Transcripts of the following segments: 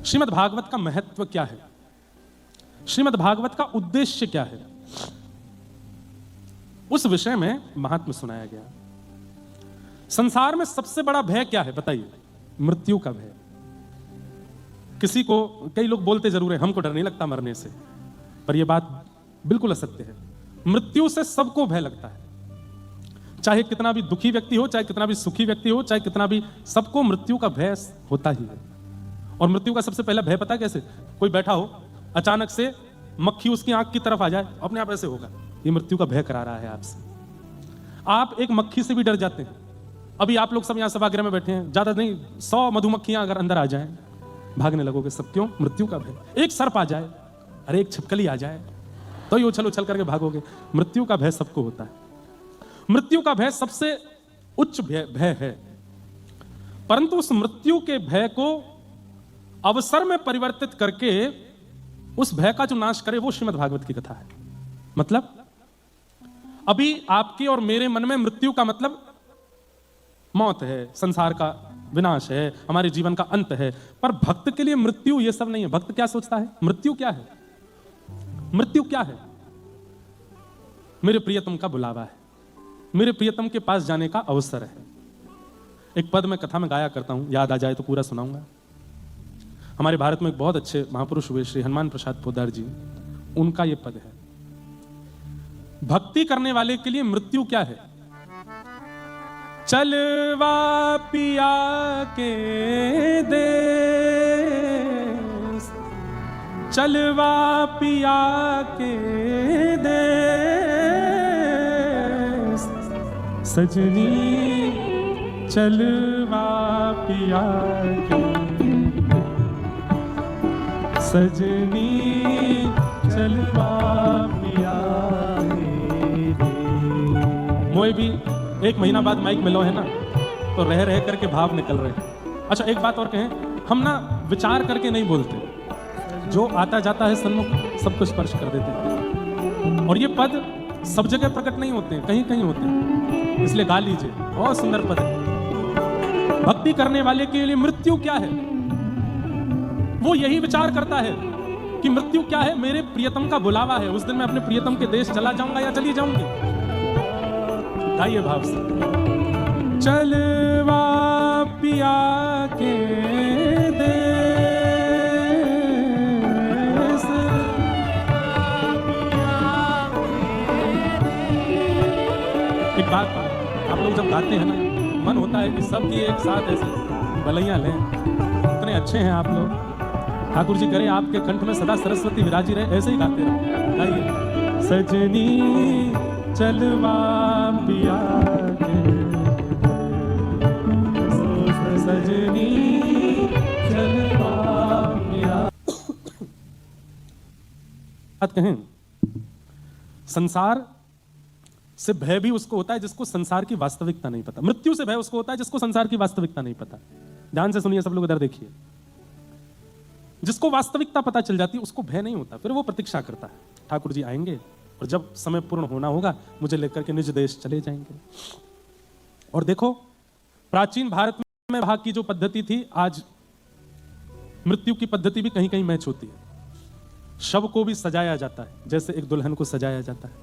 श्रीमद् भागवत का महत्व क्या है, श्रीमद् भागवत का उद्देश्य क्या है, उस विषय में महात्म्य सुनाया गया। संसार में सबसे बड़ा भय क्या है बताइए? मृत्यु का भय। किसी को, कई लोग बोलते जरूर है हमको डर नहीं लगता मरने से, पर यह बात बिल्कुल असत्य है। मृत्यु से सबको भय लगता है, चाहे कितना भी दुखी व्यक्ति हो, चाहे कितना भी सुखी व्यक्ति हो, चाहे कितना भी, सबको मृत्यु का भय होता ही है। और मृत्यु का सबसे पहला भय पता कैसे? कोई बैठा हो, अचानक से मक्खी उसकी आंख की तरफ आ जाए, अपने आप ऐसे होगा, ये मृत्यु का भय करा रहा है आपसे। आप एक मक्खी से भी डर जाते हैं। अभी आप लोग सब यहां सभागृह में बैठे हैं, ज्यादा नहीं 100 मधुमक्खियां अगर अंदर आ जाएं, भागने लगोगे सब। क्यों? मृत्यु का भय। एक सर्प आ जाए, अरे एक छिपकली आ जाए, तो ये उछल उछल करके भागोगे। मृत्यु का भय सबको होता है। मृत्यु का भय सबसे उच्च भय है, परंतु उस मृत्यु के भय को अवसर में परिवर्तित करके उस भय का जो नाश करे वो श्रीमद् भागवत की कथा है। मतलब अभी आपके और मेरे मन में मृत्यु का मतलब मौत है, संसार का विनाश है, हमारे जीवन का अंत है, पर भक्त के लिए मृत्यु ये सब नहीं है। भक्त क्या सोचता है? मृत्यु क्या है? मृत्यु क्या है? मेरे प्रियतम का बुलावा है, मेरे प्रियतम के पास जाने का अवसर है। एक पद मैं कथा में गाया करता हूं, याद आ जाए तो पूरा सुनाऊंगा। हमारे भारत में एक बहुत अच्छे महापुरुष हुए श्री हनुमान प्रसाद पोद्दार जी, उनका यह पद है, भक्ति करने वाले के लिए मृत्यु क्या है? चलवा पिया के देश, चलवा पिया के देश, सजनी चलवा पिया के, सजनी चलवा पिया के। मोए भी 1 महीना बाद माइक मिलो है ना, तो रह रह करके भाव निकल रहे हैं। अच्छा एक बात और कहें, हम ना विचार करके नहीं बोलते, जो आता जाता है सन्मुख सबको स्पर्श कर देते हैं। और ये पद सब जगह प्रकट नहीं होते हैं, कहीं कहीं होते हैं, इसलिए गा लीजिए, बहुत सुंदर पद है। भक्ति करने वाले के लिए मृत्यु क्या है? वो यही विचार करता है कि मृत्यु क्या है? मेरे प्रियतम का बुलावा है, उस दिन मैं अपने प्रियतम के देश चला जाऊंगा या चली जाऊंगी। गाइए भाव से, चलवा पिया के देश, एक बात आप लोग जब गाते हैं ना, मन होता है कि सब की एक साथ ऐसे बलैया लें। इतने अच्छे हैं आप लोग, ठाकुर जी करे आपके कंठ में सदा सरस्वती विराजी रहे, ऐसे ही गाते रहो। गाइए, सजनी चलवा पिया के, सजनी चलवा पिया। बात कहें, संसार से भय भी उसको होता है जिसको संसार की वास्तविकता नहीं पता। मृत्यु से भय उसको होता है जिसको संसार की वास्तविकता नहीं पता। ध्यान से सुनिए सब लोग, इधर देखिए। जिसको वास्तविकता पता चल जाती है उसको भय नहीं होता, फिर वो प्रतीक्षा करता है, ठाकुर जी आएंगे और जब समय पूर्ण होना होगा मुझे लेकर के निज देश चले जाएंगे। और देखो, प्राचीन भारत में भाग की जो पद्धति थी, आज मृत्यु की पद्धति भी कहीं कहीं मैच होती है। शव को भी सजाया जाता है, जैसे एक दुल्हन को सजाया जाता है।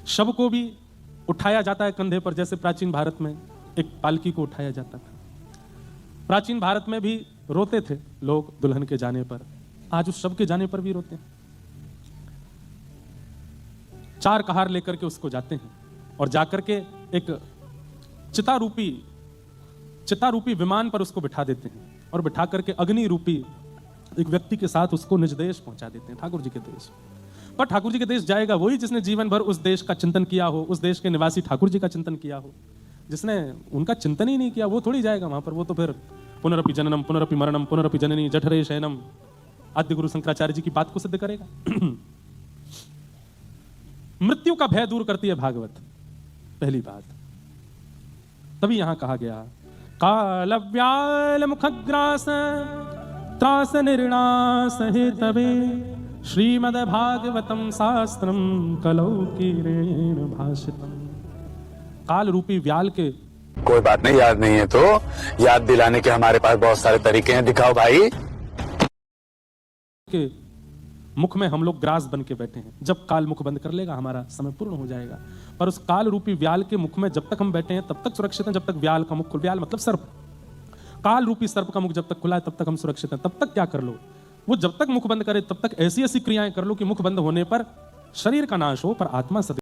शव को भी उठाया जाता है कंधे पर, जैसे प्राचीन भारत में एक पालकी को उठाया जाता था। प्राचीन भारत में भी रोते थे लोग दुल्हन के जाने पर, आज उस शव के जाने पर भी रोते हैं। 4 कहार लेकर के उसको जाते हैं और जाकर के एक चिता रूपी विमान पर उसको बिठा देते हैं और बिठा करके अग्नि रूपी एक व्यक्ति के साथ उसको निज देश पहुंचा देते हैं, ठाकुर जी के देश। पर ठाकुर जी के देश जाएगा वही जिसने जीवन भर उस देश का चिंतन किया हो, उस देश के निवासी ठाकुर जी का चिंतन किया हो। जिसने उनका चिंतन ही नहीं किया वो थोड़ी जाएगा वहां पर। वो तो फिर पुनरपि जननम पुनरपि मरणम पुनरपि जननी जठरे शयनम आद्य गुरु शंकराचार्य जी की बात को सिद्ध करेगा। मृत्यु का भय दूर करती है भागवत, पहली बात। तभी यहां कहा गया, काल व्याल मुखग्रास त्रास निर्णास हेतवे श्रीमद् भागवतम शास्त्रम कलौ कीरेण भाषितम। काल रूपी व्याल के, कोई बात नहीं, याद नहीं है तो याद दिलाने के हमारे पास बहुत सारे तरीके हैं, दिखाओ भाई। के मुख में हम लोग ग्रास बन के बैठे हैं। जब काल मुख बंद कर लेगा हमारा समय पूर्ण हो जाएगा। पर उस काल रूपी व्याल के मुख में जब तक हम बैठे हैं तब तक सुरक्षित हैं, जब तक व्याल का मुख, व्याल मतलब सर्प, काल रूपी सर्प का मुख जब तक खुला है तब तक हम सुरक्षित हैं। तब तक क्या कर लो, वो जब तक मुख बंद करे तब तक ऐसी ऐसी क्रियाएं कर लो कि मुख बंद होने पर शरीर का नाश हो पर आत्मा सदैव